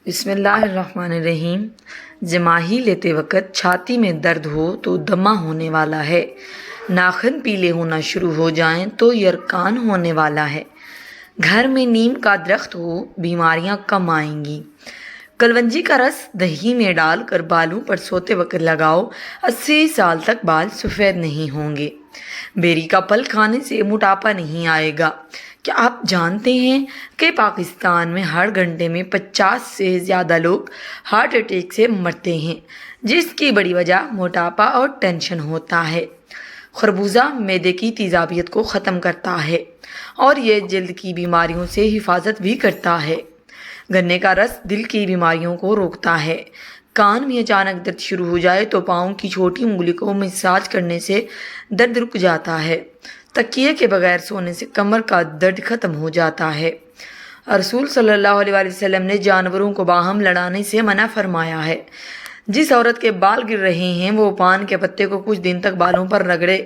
بسم اللہ الرحمن الرحیم۔ جماہی لیتے وقت چھاتی میں درد ہو تو دمہ ہونے والا ہے، ناخن پیلے ہونا شروع ہو جائیں تو یرقان ہونے والا ہے، گھر میں نیم کا درخت ہو بیماریاں کم آئیں گی، کلونجی کا رس دہی میں ڈال کر بالوں پر سوتے وقت لگاؤ، 80 سال تک بال سفید نہیں ہوں گے، بیری کا پھل کھانے سے موٹاپا نہیں آئے گا۔ کیا آپ جانتے ہیں کہ پاکستان میں ہر گھنٹے میں 50 سے زیادہ لوگ ہارٹ اٹیک سے مرتے ہیں، جس کی بڑی وجہ موٹاپا اور ٹینشن ہوتا ہے۔ خربوزہ معدے کی تیزابیت کو ختم کرتا ہے اور یہ جلد کی بیماریوں سے حفاظت بھی کرتا ہے۔ گنے کا رس دل کی بیماریوں کو روکتا ہے۔ کان میں اچانک درد شروع ہو جائے تو پاؤں کی چھوٹی انگلی کو مساج کرنے سے درد رک جاتا ہے۔ تکیے کے بغیر سونے سے کمر کا درد ختم ہو جاتا ہے۔ رسول صلی اللہ علیہ وسلم نے جانوروں کو باہم لڑانے سے منع فرمایا ہے۔ جس عورت کے بال گر رہے ہیں وہ پان کے پتے کو کچھ دن تک بالوں پر رگڑے،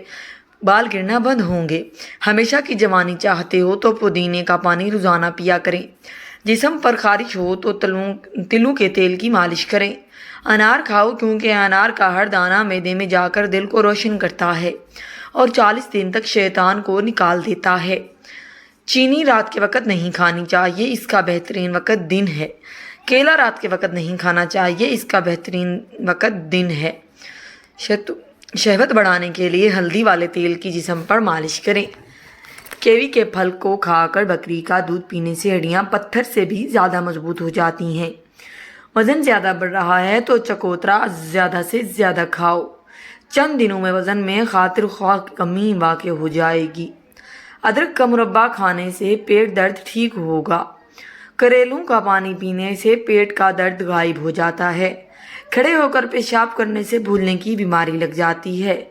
بال گرنا بند ہوں گے۔ ہمیشہ کی جوانی چاہتے ہو تو پودینے کا پانی روزانہ پیا کریں۔ جسم پر خارش ہو تو تلوں کے تیل کی مالش کریں۔ انار کھاؤ کیونکہ انار کا ہر دانہ معدے میں جا کر دل کو روشن کرتا ہے اور 40 دن تک شیطان کو نکال دیتا ہے۔ چینی رات کے وقت نہیں کھانی چاہیے، اس کا بہترین وقت دن ہے۔ کیلا رات کے وقت نہیں کھانا چاہیے، اس کا بہترین وقت دن ہے۔ شہوت بڑھانے کے لیے ہلدی والے تیل کی جسم پر مالش کریں۔ کیوی کے پھل کو کھا کر بکری کا دودھ پینے سے ہڈیاں پتھر سے بھی زیادہ مضبوط ہو جاتی ہیں۔ وزن زیادہ بڑھ رہا ہے تو چکوترا زیادہ سے زیادہ کھاؤ، چند دنوں میں وزن میں خاطر خواہ کمی واقع ہو جائے گی۔ ادرک کا مربع کھانے سے پیٹ درد ٹھیک ہوگا۔ کریلوں کا پانی پینے سے پیٹ کا درد غائب ہو جاتا ہے۔ کھڑے ہو کر پیشاب کرنے سے بھولنے کی بیماری لگ جاتی ہے۔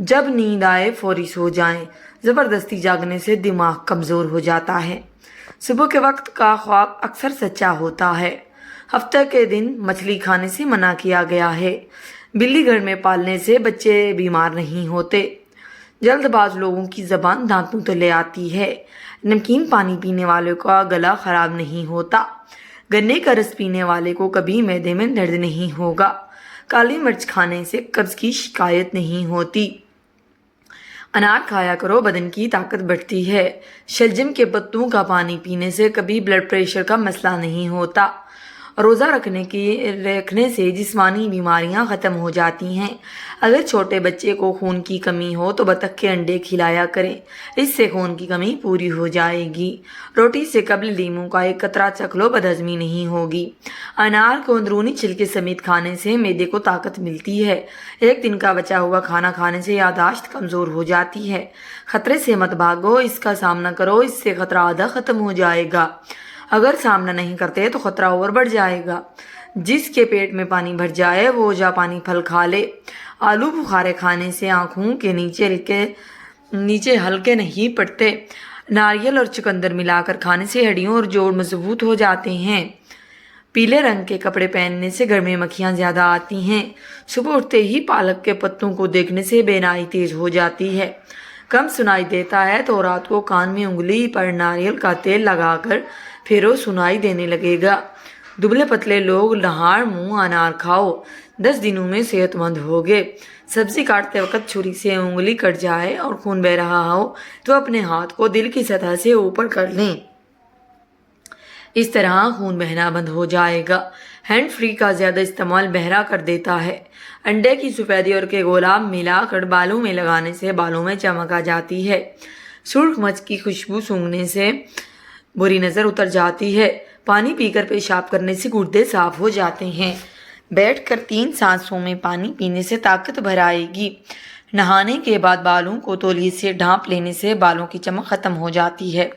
جب نیند آئے فوری سو جائیں، زبردستی جاگنے سے دماغ کمزور ہو جاتا ہے۔ صبح کے وقت کا خواب اکثر سچا ہوتا ہے۔ ہفتہ کے دن مچھلی کھانے سے منع کیا گیا ہے۔ بلی گھر میں پالنے سے بچے بیمار نہیں ہوتے۔ جلد باز لوگوں کی زبان دانتوں تلے آتی ہے۔ نمکین پانی پینے والے کا گلا خراب نہیں ہوتا۔ گنے کا رس پینے والے کو کبھی معدے میں درد نہیں ہوگا۔ کالی مرچ کھانے سے قبض کی شکایت نہیں ہوتی۔ انار کھایا کرو، بدن کی طاقت بڑھتی ہے۔ شلجم کے پتوں کا پانی پینے سے کبھی بلڈ پریشر کا مسئلہ نہیں ہوتا۔ روزہ رکھنے سے جسمانی بیماریاں ختم ہو جاتی ہیں۔ اگر چھوٹے بچے کو خون کی کمی ہو تو بطخ کے انڈے کھلایا کریں، اس سے خون کی کمی پوری ہو جائے گی۔ روٹی سے قبل لیموں کا ایک قطرہ چکھ لو، بدہضمی نہیں ہوگی۔ انار کو اندرونی چھلکے سمیت کھانے سے معدے کو طاقت ملتی ہے۔ ایک دن کا بچا ہوا کھانا کھانے سے یادداشت کمزور ہو جاتی ہے۔ خطرے سے مت بھاگو، اس کا سامنا کرو، اس سے خطرہ آدھا ختم ہو جائے گا۔ اگر سامنا نہیں کرتے تو خطرہ اور بڑھ جائے گا۔ جس کے پیٹ میں پانی بھر جائے وہ جاپانی پھل کھا لے۔ آلو بخارے کھانے سے آنکھوں کے نیچے ہلکے نہیں پڑتے۔ ناریل اور چقندر ملا کر کھانے سے ہڈیوں اور جوڑ مضبوط ہو جاتے ہیں۔ پیلے رنگ کے کپڑے پہننے سے گھر میں مکھیاں زیادہ آتی ہیں۔ صبح اٹھتے ہی پالک کے پتوں کو دیکھنے سے بینائی تیز ہو جاتی ہے۔ کم سنائی دیتا ہے تو رات کو کان میں انگلی پر ناریل کا تیل لگا کر پھیرو، سنائی دینے لگے گا۔ دبلے پتلے لوگ نہار منہ انار کھاؤ، 10 دنوں میں صحت مند ہوگے۔ سبزی کاٹتے وقت چھری سے انگلی کٹ جائے اور خون بہ رہا ہو تو اپنے ہاتھ کو دل کی سطح سے اوپر کر لیں، اس طرح خون بہنا بند ہو جائے گا۔ ہینڈ فری کا زیادہ استعمال بہرا کر دیتا ہے۔ انڈے کی سفیدی اور کے گولا ملا کر بالوں میں لگانے سے بالوں میں چمک آ جاتی ہے۔ سرخ مرچ کی خوشبو سونگھنے سے بری نظر اتر جاتی ہے۔ پانی پی کر پیشاب کرنے سے گردے صاف ہو جاتے ہیں۔ بیٹھ کر 3 سانسوں میں پانی پینے سے طاقت بھر آئے گی۔ نہانے کے بعد بالوں کو تولیے سے ڈھانپ لینے سے بالوں کی چمک ختم ہو جاتی ہے۔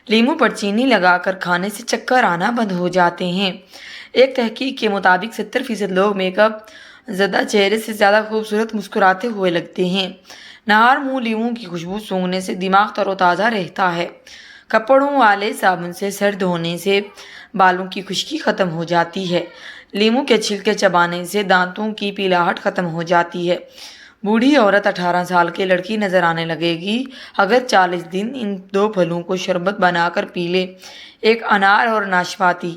لیموں پر چینی لگا کر کھانے سے چکر آنا بند ہو جاتے ہیں۔ ایک تحقیق کے مطابق 70% لوگ میک اپ زدہ چہرے سے زیادہ خوبصورت مسکراتے ہوئے لگتے ہیں۔ نہار منہ لیموں کی خوشبو سونگھنے سے دماغ تر و تازہ رہتا ہے۔ کپڑوں والے صابن سے سر دھونے سے بالوں کی خشکی ختم ہو جاتی ہے۔ لیموں کے چھلکے چبانے سے دانتوں کی پیلاہٹ ختم ہو جاتی ہے۔ بوڑھی عورت 18 سال کی لڑکی نظر آنے لگے گی اگر 40 دن ان 2 پھلوں کو شربت بنا کر پی لے، ایک انار اور ناشپاتی۔